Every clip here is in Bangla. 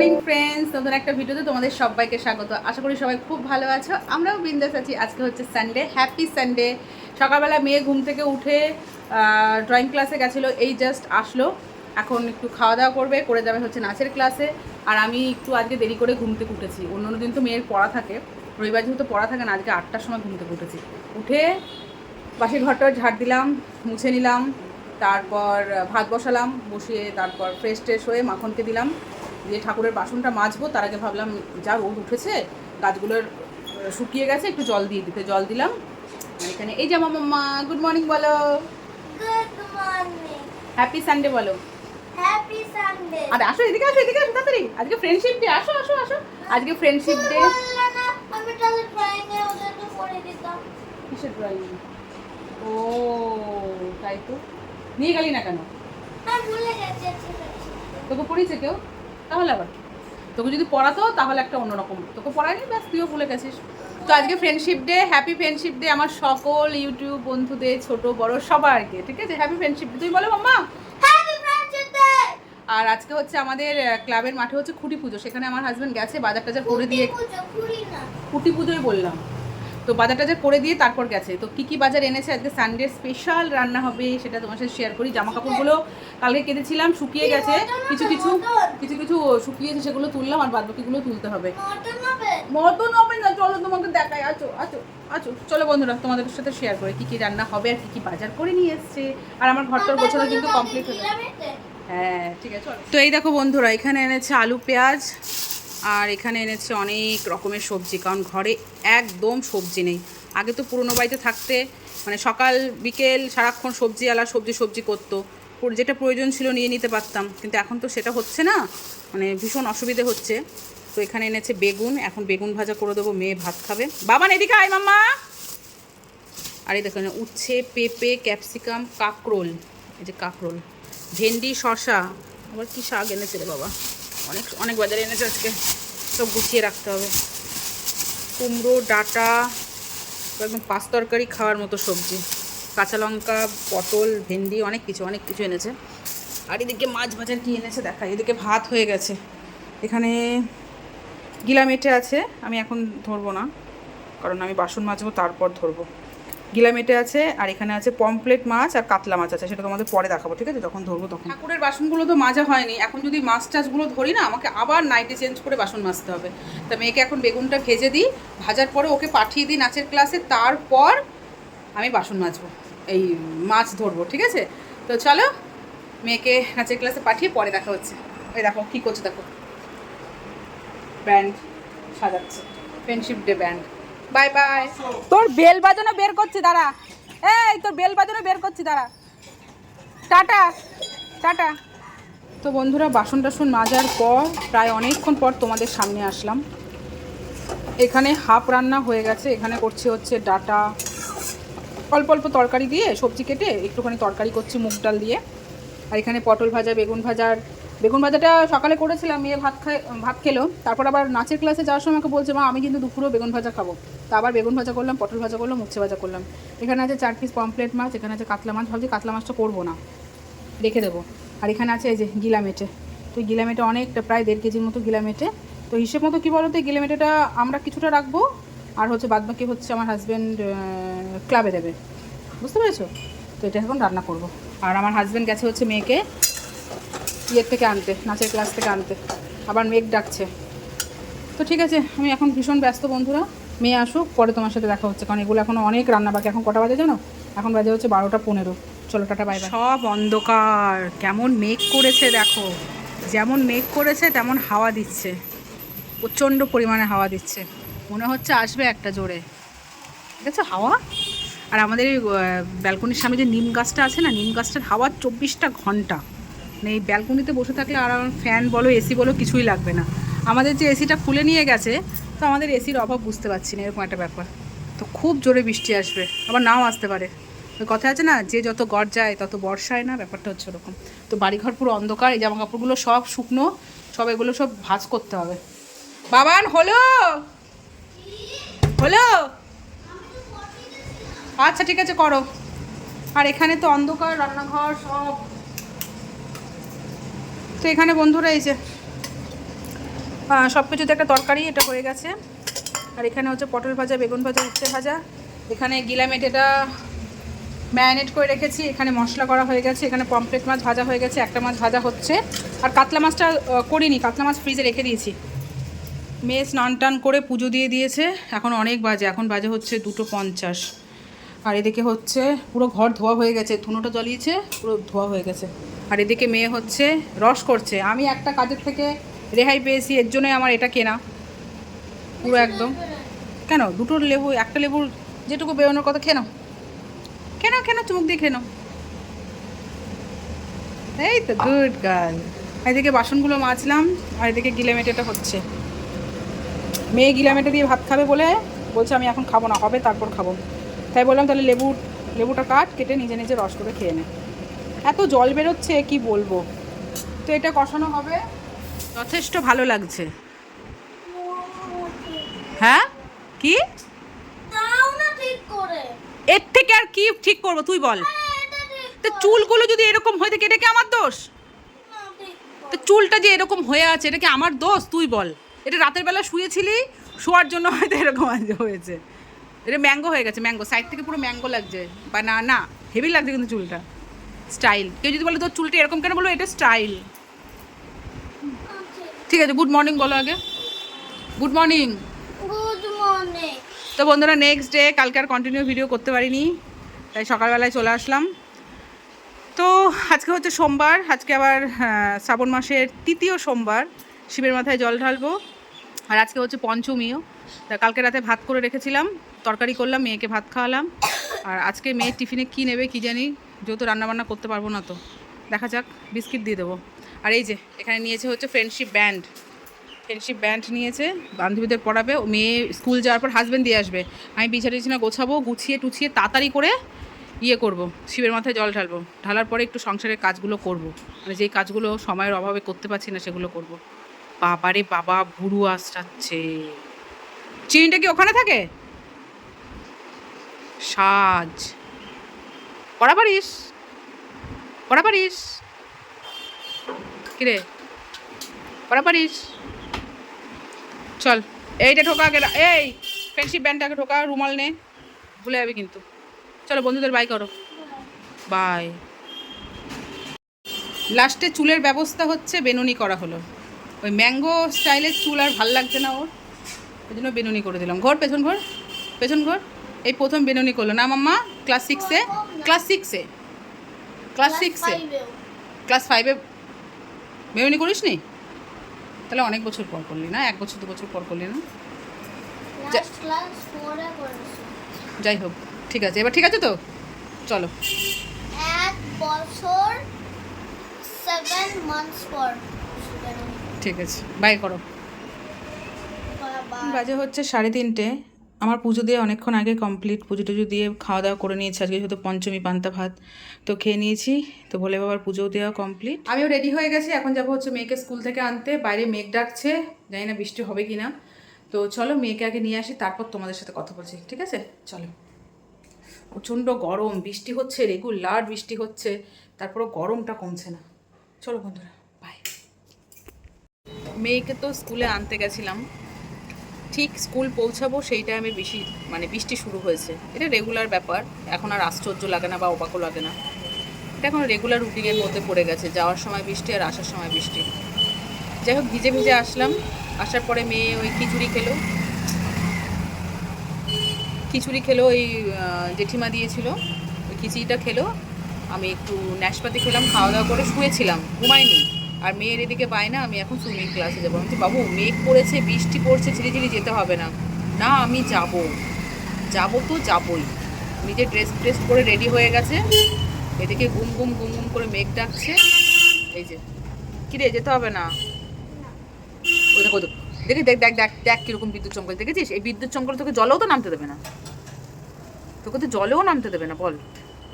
মর্নিং ফ্রেন্ডস, নতুন একটা ভিডিওতে তোমাদের সবাইকে স্বাগত। আশা করি সবাই খুব ভালো আছো, আমরাও বিন্দাস আছি। আজকে হচ্ছে সানডে, হ্যাপি সানডে। সকালবেলা মেয়ে ঘুম থেকে উঠে ড্রয়িং ক্লাসে গেছিলো, এই জাস্ট আসলো। এখন একটু খাওয়া দাওয়া করবে, করে যাবে হচ্ছে নাচের ক্লাসে। আর আমি একটু আজকে দেরি করে ঘুম থেকে উঠেছি। অন্য দিন তো মেয়ের পড়া থাকে, রবিবার যেহেতু পড়া থাকে না, আজকে 8টার সময় ঘুম থেকে উঠেছি। উঠে বাসির ঘরটা ঝাড় দিলাম, মুছে নিলাম, তারপর ভাত বসালাম, বসিয়ে তারপর ফ্রেশ ট্রেশ হয়ে মাখনকে দিলাম, দিয়ে ঠাকুরের বাসনটা মাজবো। তার আগে ভাবলাম যা রোদ উঠেছে, গাছগুলোর শুকিয়ে গেছে, একটু জল দিয়ে দিতে। জল দিলাম। এখানে এই যে আমার মাম্মা, গুড মর্নিং বলো। Good morning. হ্যাপি সানডে বলো। Happy Sunday. আরে আসো, এদিকে আসো, এদিকে আসো তাড়াতাড়ি। আজকে ফ্রেন্ডশিপ ডে, আসো আসো আসো। আজকে ফ্রেন্ডশিপ ডে। আমি তাহলে ড্রয়িং এ ওদেরকে করে দিতাম। কিসের ড্রয়িং? ও তাই তো, নিয়ে গেলি না কেন? আমি ভুলে গেছি। তোকে পড়িয়েছে কেউ? তাহলে আবার কি? তোকে যদি পড়াতো তাহলে একটা অন্যরকম, তোকে পড়ায়নি, ব্যাস তুইও ভুলে গেছিস। তো আজকে friendship day, happy friendship day আমার সকল ইউটিউব বন্ধুদের, ছোট বড় সবাইকে, ঠিক আছে? Happy friendship day. তুই বলো মাম্মা। Happy friendship day. আর আজকে হচ্ছে আমাদের ক্লাবের মাঠে হচ্ছে খুঁটি পুজো, সেখানে আমার হাজব্যান্ড গেছে, বাজার টাজার করে দিয়ে। খুঁটি পুজোই বললাম তো, বাজার টাজার করে দিয়ে তারপর গেছে। তো কী কী বাজার এনেছে, আজকে সানডে স্পেশাল রান্না হবে, সেটা তোমার সাথে শেয়ার করি। জামা কাপড়গুলো কালকে কেঁদেছিলাম, শুকিয়ে গেছে, কিছু কিছু কিছু কিছু শুকিয়েছে, সেগুলো তুললাম, আর বাদ বাকিগুলো তুলতে হবে। মটন হবে না, চলো তোমাকে দেখাই। আছো আছো আছো, চলো বন্ধুরা তোমাদের সাথে শেয়ার করে কী কী রান্না হবে আর কী কী বাজার করে নিয়ে এসছে। আর আমার ঘরটার গোছানো কিন্তু কমপ্লিট হয়ে গেছে। হ্যাঁ ঠিক আছে। তো এই দেখো বন্ধুরা, এখানে এনেছে আলু পেঁয়াজ, আর এখানে এনেছে অনেক রকমের সবজি, কারণ ঘরে একদম সবজি নেই। আগে তো পুরনো বাড়িতে থাকতে মানে সকাল বিকেল সারাক্ষণ সবজিওয়ালা সবজি সবজি করতো, যেটা প্রয়োজন ছিল নিয়ে নিতে পারতাম, কিন্তু এখন তো সেটা হচ্ছে না, মানে ভীষণ অসুবিধে হচ্ছে। তো এখানে এনেছে বেগুন, এখন বেগুন ভাজা করে দেবো, মেয়ে ভাত খাবে। বাবা এদিকে আয় মাম্মা। আর এই দেখেন উচ্ছে, পেঁপে, ক্যাপসিকাম, কাঁকরোল, এই যে কাঁকরোল, ভেন্ডি, শসা, আবার কি শাক এনেছে রে বাবা, অনেক অনেক বাজারে এনেছে আজকে, সব গুছিয়ে রাখতে হবে। কুমড়ো, ডাঁটা, একদম পাঁচ তরকারি খাওয়ার মতো সবজি, কাঁচা লঙ্কা, পটল, ভেন্ডি, অনেক কিছু এনেছে। আর এদিকে মাছ ভাজার কি এনেছে দেখাই। এদিকে ভাত হয়ে গেছে, এখানে গিলা মেটে আছে, আমি এখন ধরবো না, কারণ আমি বাসন মাজবো তারপর ধরবো। গিলা মেটে আছে, আর এখানে আছে পমপ্লেট মাছ আর কাতলা মাছ আছে, সেটা তোমাদের পরে দেখাবো, ঠিক আছে? যখন ধরবো তখন। ঠাকুরের বাসনগুলো তো মাজা হয়নি, এখন যদি মাছ টাছগুলো ধরি না, আমাকে আবার নাইটে চেঞ্জ করে বাসন মাজতে হবে। তা মেয়েকে এখন বেগুনটা ভেজে দিই, ভাজার পরে ওকে পাঠিয়ে দিই নাচের ক্লাসে, তারপর আমি বাসন মাজবো, এই মাছ ধরবো, ঠিক আছে? তো চলো মেয়েকে নাচের ক্লাসে পাঠিয়ে পরে দেখা হচ্ছে। এই দেখো কী করছে, দেখো ব্যান্ড সাজাচ্ছে, friendship day band. Bye bye. তোর বেল বাজানো বের করছি দাঁড়া, এই তোর বেল বাজানো বের করছি দাঁড়া, টাটা টাটা। তো বন্ধুরা, বাসন টাসন মাজার পর প্রায় অনেকক্ষণ পর তোমাদের সামনে আসলাম। এখানে হাফ রান্না হয়ে গেছে, এখানে করছি হচ্ছে ডাটা, অল্প অল্প তরকারি দিয়ে, সবজি কেটে একটুখানি তরকারি করছি মুগ ডাল দিয়ে। আর এখানে পটল ভাজা, বেগুন ভাজাটা সকালে করেছিলাম, মেয়ে ভাত খেলো, তারপর আবার নাচের ক্লাসে যাওয়ার সময় আমাকে বলছে, মা আমি কিন্তু দুপুরেও বেগুন ভাজা খাবো। তা আবার বেগুন ভাজা করলাম, পটল ভাজা করলাম, উচ্ছে ভাজা করলাম। এখানে আছে 4 পিস পমপ্লেট মাছ, এখানে আছে কাতলা মাছ, ভাবছি কাতলা মাছটা করবো না, রেখে দেবো। আর এখানে আছে এই যে গিলা মেটে, তো গিলা মেটে অনেকটা, প্রায় 1.5 কেজির মতো গিলা মেটে। তো হিসেব মতো কী বলো তো, গিলা মেটেটা আমরা কিছুটা রাখবো, আর হচ্ছে বাদবাকি হচ্ছে আমার হাজব্যান্ড ক্লাবে দেবে, বুঝতে পেরেছো? তো এটা এখন রান্না করব। আর আমার হাজব্যান্ড গেছে হচ্ছে মেয়েকে ইয়ের থেকে আনতে, নাচের ক্লাস থেকে আনতে, আবার মেঘ ডাকছে। তো ঠিক আছে, আমি এখন ভীষণ ব্যস্ত বন্ধুরা, মেয়ে আসুক, পরে তোমার সাথে দেখা হচ্ছে, কারণ এগুলো এখনও অনেক রান্না বাকি। এখন কটা বাজে জানো? এখন বাজে হচ্ছে 12টা 15। চলো টাটা বাই বাই। সব অন্ধকার, কেমন মেঘ করেছে দেখো, যেমন মেঘ করেছে তেমন হাওয়া দিচ্ছে, প্রচণ্ড পরিমাণে হাওয়া দিচ্ছে, মনে হচ্ছে আসবে একটা জোরে, ঠিক আছে হাওয়া। আর আমাদের এই ব্যালকনির সামনে যে নিম গাছটা আছে না, নিম গাছটার হাওয়া 24টা ঘন্টা, মানে এই ব্যালকনিতে বসে থাকলে আর ফ্যান বলো এসি বলো কিছুই লাগবে না। আমাদের যে এসিটা খুলে নিয়ে গেছে, তো আমাদের এসির অভাব বুঝতে পারছি না, এরকম একটা ব্যাপার। তো খুব জোরে বৃষ্টি আসবে, আবার নাও আসতে পারে। ওই কথা আছে না, যে যত গড় তত বর্ষায় না, ব্যাপারটা হচ্ছে ওরকম। তো বাড়িঘর পুরো অন্ধকার, এই জামা কাপড়গুলো সব শুকনো, সব এগুলো সব ভাঁজ করতে হবে। বাবান হলো হলো, আচ্ছা ঠিক আছে করো। আর এখানে তো অন্ধকার, রান্নাঘর সব। তো এখানে বন্ধুরা এই যে সব কিছুতে একটা তরকারি, এটা হয়ে গেছে। আর এখানে হচ্ছে পটল ভাজা, বেগুন ভাজা, উচ্ছে ভাজা। এখানে গিলামেট এটা ম্যারিনেট করে রেখেছি, এখানে মশলা করা হয়ে গেছে, এখানে পমফ্রেট মাছ ভাজা হয়ে গেছে, একটা মাছ ভাজা হচ্ছে। আর কাতলা মাছটা করিনি, কাতলা মাছ ফ্রিজে রেখে দিয়েছি। মেয়ে স্নান টান করে পুজো দিয়ে দিয়েছে, এখন অনেক বাজে, এখন বাজে হচ্ছে 2:50। আর এদিকে হচ্ছে পুরো ঘর ধোয়া হয়ে গেছে, ধুনোটা জ্বলিয়েছে, পুরো ধোয়া হয়ে গেছে। আর এদিকে মেয়ে হচ্ছে রস করছে। আমি একটা কাজের থেকে রেহাই পেয়েছি, এর জন্যই আমার এটা কেনা পুরো একদম। কেন দুটো লেবু, একটা লেবুর যেটুকু বেরোনোর কথা খেয়ে নাও, কেন কেন চুমুক দিয়ে খেয়ে নাও। এই তো গুড গার্ল। এদিকে বাসনগুলো মাজলাম, আর এদিকে গিলামেটেটা হচ্ছে। মেয়ে গিলামেটে দিয়ে ভাত খাবে বলে বলছে আমি এখন খাবো না, হবে তারপর খাবো। তাই বললাম তাহলে লেবুটা কেটে নিজে নিজে রস করে খেয়ে নে। এত জল বেরোচ্ছে কি বলবো। তো এটা কষানো হবে, যথেষ্ট ভালো লাগছে। হ্যাঁ কি দাও না ঠিক করে। এর থেকে আর কি ঠিক করবো তুই বল। তো চুলগুলো যদি এরকম হয়ে থাকে এটা কি আমার দোষ? তো চুলটা যে এরকম হয়ে আছে এটা কি আমার দোষ তুই বল? এটা রাতের বেলা শুয়েছিলি, শোয়ার জন্য হয়তো এরকম হয়েছে। এটা ম্যাঙ্গো হয়ে গেছে, ম্যাঙ্গো সাইড থেকে পুরো ম্যাঙ্গো লাগছে। বা না না হেভি লাগছে কিন্তু চুলটা, স্টাইল। কেউ যদি বলে তোর চুলটা এরকম কেন, বলবো এটা স্টাইল। ঠিক আছে, গুড মর্নিং বলো আগে। Good morning. Good morning. তো বন্ধুরা নেক্সট ডে, কালকে আর কন্টিনিউ ভিডিও করতে পারিনি, তাই সকালবেলায় চলে আসলাম। তো আজকে হচ্ছে সোমবার, আজকে আবার শ্রাবণ মাসের 3য় সোমবার, শিবের মাথায় জল ঢালবো। আর আজকে হচ্ছে পঞ্চমীও। তা কালকে রাতে ভাত করে রেখেছিলাম, তরকারি করলাম, মেয়েকে ভাত খাওয়ালাম। আর আজকে মেয়ের টিফিনে কী নেবে কী জানি, যেহেতু রান্নাবান্না করতে পারবো না, তো দেখা যাক, বিস্কিট দিয়ে দেবো। আর এই যে এখানে নিয়েছে হচ্ছে ফ্রেন্ডশিপ ব্যান্ড নিয়েছে, বান্ধবীদের পড়াবে। মেয়ে স্কুল যাওয়ার পর হাজব্যান্ড দিয়ে আসবে। আমি বিছানা গোছাবো, গুছিয়ে টুছিয়ে তাড়াতাড়ি করে করব, শিবের মাথায় জল ঢালবো। ঢালার পরে একটু সংসারের কাজগুলো করব, মানে যেই কাজগুলো সময়ের অভাবে করতে পারছি না সেগুলো করব। বাবারে বাবা, ভুরু আসছে। চিনিটা কি ওখানে থাকে? সাজ পড়া পারিস কিরে, পড়া পারিস? চল এইটা ঠোকা আগে, এই ফ্রেন্ডশিপ ব্যান্ডটাকে ঠোকা, রুমাল নে, ভুলে যাবে কিন্তু। চলো বন্ধুদের বাই করো, বাই। লাস্টে চুলের ব্যবস্থা হচ্ছে, বেনুনি করা হলো। ওই ম্যাঙ্গো স্টাইলের চুল আর ভাল লাগছে না ওর, ওই জন্য বেনুনি করে দিলাম। পেছন ঘর। এই প্রথম বেনুনি করলো না মাম্মা? ক্লাস 5-এ বেনুনি করিস নি? তাহলে অনেক বছর পর করলি না, 1 বছর 2 বছর পর করলি না? যাই হোক, ঠিক আছে, এবার ঠিক আছে তো, চলো। 1 বছর 7 মান্থস পর। ঠিক আছে, বাই করো। বাজে হচ্ছে 3:30। আমার পুজো দিয়ে অনেকক্ষণ আগে কমপ্লিট, পুজো টুজো দিয়ে খাওয়া দাওয়া করে নিয়েছি। আজকে যেহেতু পঞ্চমী, পান্তা ভাত তো খেয়ে নিয়েছি। তো ভোলে বাবার পুজো দেওয়া কমপ্লিট, আমিও রেডি হয়ে গেছি। এখন যাবো হচ্ছে মেয়েকে স্কুল থেকে আনতে। বাইরে মেঘ ডাকছে, জানি না বৃষ্টি হবে কি না। তো চলো মেয়েকে আগে নিয়ে আসি, তারপর তোমাদের সাথে কথা বলছি, ঠিক আছে? চলো। প্রচণ্ড গরম, বৃষ্টি হচ্ছে, রেগুলার বৃষ্টি হচ্ছে, তারপরও গরমটা কমছে না। চলো বন্ধুরা, বাই। মেয়েকে তো স্কুলে আনতে গেছিলাম, ঠিক স্কুল পৌঁছাবো সেই টাইমে বৃষ্টি শুরু হয়েছে। এটা রেগুলার ব্যাপার, এখন আর আশ্চর্য লাগে না বা অবাকও লাগে না। এটা এখন রেগুলার রুটিনের মধ্যে পড়ে গেছে, যাওয়ার সময় বৃষ্টি আর আসার সময় বৃষ্টি। যাই হোক, ভিজে আসলাম। আসার পরে মেয়ে ওই খিচুড়ি খেলো, ওই জেঠিমা দিয়েছিল, ওই খিচুড়িটা খেলো। আমি একটু নাশপাতি খেলাম, খাওয়া দাওয়া করে শুয়েছিলাম, ঘুমাইনি। আর মেয়ের এদিকে বায়না আমি এখন সুইমিং ক্লাসে যাবো। আমি বাবু মেঘ পড়েছে, বৃষ্টি পড়ছে, ঝিরিঝিরি যেতে হবে না। না আমি যাবো তো যাবোই। নিজে ড্রেস পরে রেডি হয়ে গেছে, এদিকে গুম গুম করে মেঘ ডাকছে। এই যে কিরে, যেতে হবে না? ওই দেখো দেখ কিরকম বিদ্যুৎ চমকাল, দেখেছিস? এই বিদ্যুৎ চমকাল তোকে জলেও তো নামতে দেবে না, বল।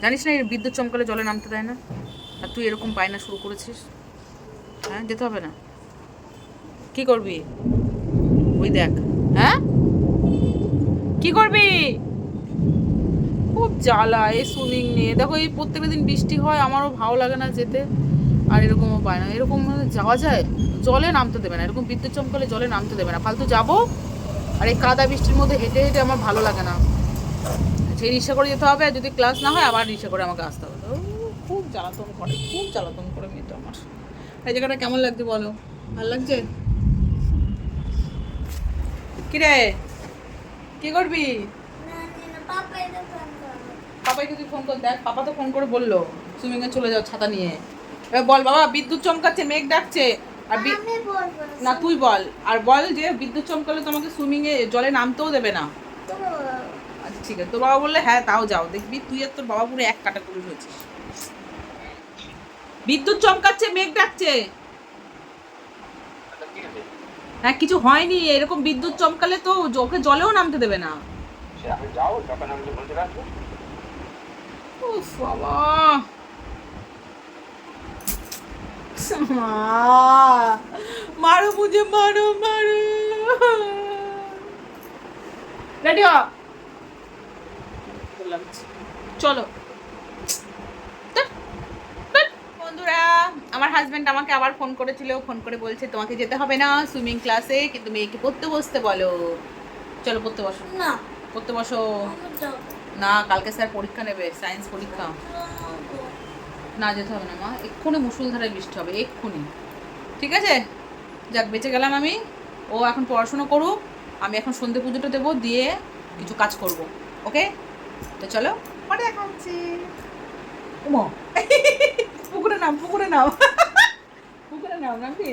জানিস না এই বিদ্যুৎ চমকালে জলে নামতে দেয় না? আর তুই এরকম বায়না শুরু করেছিস। হ্যাঁ, যেতে হবে না, কি করবি? ওই দেখ, হ্যাঁ কি করবি? খুব জ্বালা এই সুইমিং নিয়ে। দেখো এই প্রত্যেকটা দিন বৃষ্টি হয়, আমারও ভালো লাগে না যেতে। আর এরকমও পায় না, এরকম মানে যাওয়া যায়, জলে নামতে দেবে না, এরকম বিদ্যুৎ চমকালে জলে নামতে দেবে না, ফালতু যাবো আর এই কাদা বৃষ্টির মধ্যে হেঁটে হেঁটে আমার ভালো লাগে না। সেই রিক্সা করে যেতে হবে, আর যদি ক্লাস না হয় আবার রিক্সা করে আমাকে আসতে হবে। খুব জ্বালাতন করে, খুব জ্বালাতন করে মেয়েটা আমার। এই জায়গাটা কেমন লাগছে বলো? ভালো লাগছে? কিরে কি করবি? পাপাইকে তুই ফোন কর, দেখ পাপা তো ফোন করে বললো সুইমিংয়ে চলে যাও ছাতা নিয়ে। এবার বল বাবা বিদ্যুৎ চমকাচ্ছে, মেঘ ডাকছে, আর না তুই বল, আর বল যে বিদ্যুৎ চমকালে তোমাকে সুইমিংয়ে জলে নামতেও দেবে না। আচ্ছা ঠিক আছে, তোর বাবা বললে হ্যাঁ তাও যাও, দেখবি তুই আর তোর বাবা পুরো এক কাটাকুটি হয়েছিস। বিদ্যুৎ চমকাচ্ছে, মেঘ ডাকছে। হ্যাঁ কিছু হয়নি, এরকম বিদ্যুৎ চমকালে তো ওকে জলেও নামতে দেবে না। উফ বাবা, মারো মুঝে, মারো মারো। রেডি হ, চলো। বন্ধুরা, আমার হাজবেন্ড আমাকে আবার ফোন করেছিল, ফোন করে বলছে তোমাকে যেতে হবে না সুইমিং ক্লাসে, কিন্তু মেয়েকে পড়তে বসতে বলো। চলো পড়তে বসো। না পড়তে বসো। না কালকে স্যার পরীক্ষা নেবে, সায়েন্স পরীক্ষা। না যেতে হবে না মা, এক্ষুনি মুষলধারে বৃষ্টি হবে, এক্ষুনি। ঠিক আছে, যাক বেঁচে গেলাম আমি। ও এখন পড়াশোনা করুক, আমি এখন সন্ধে পুজোটা দেবো, দিয়ে কিছু কাজ করব। ওকে, তো চলো পরে দেখা হচ্ছে। পুকুরে নাম, পুকুরে নাম, পুকুরে নাম নাকি।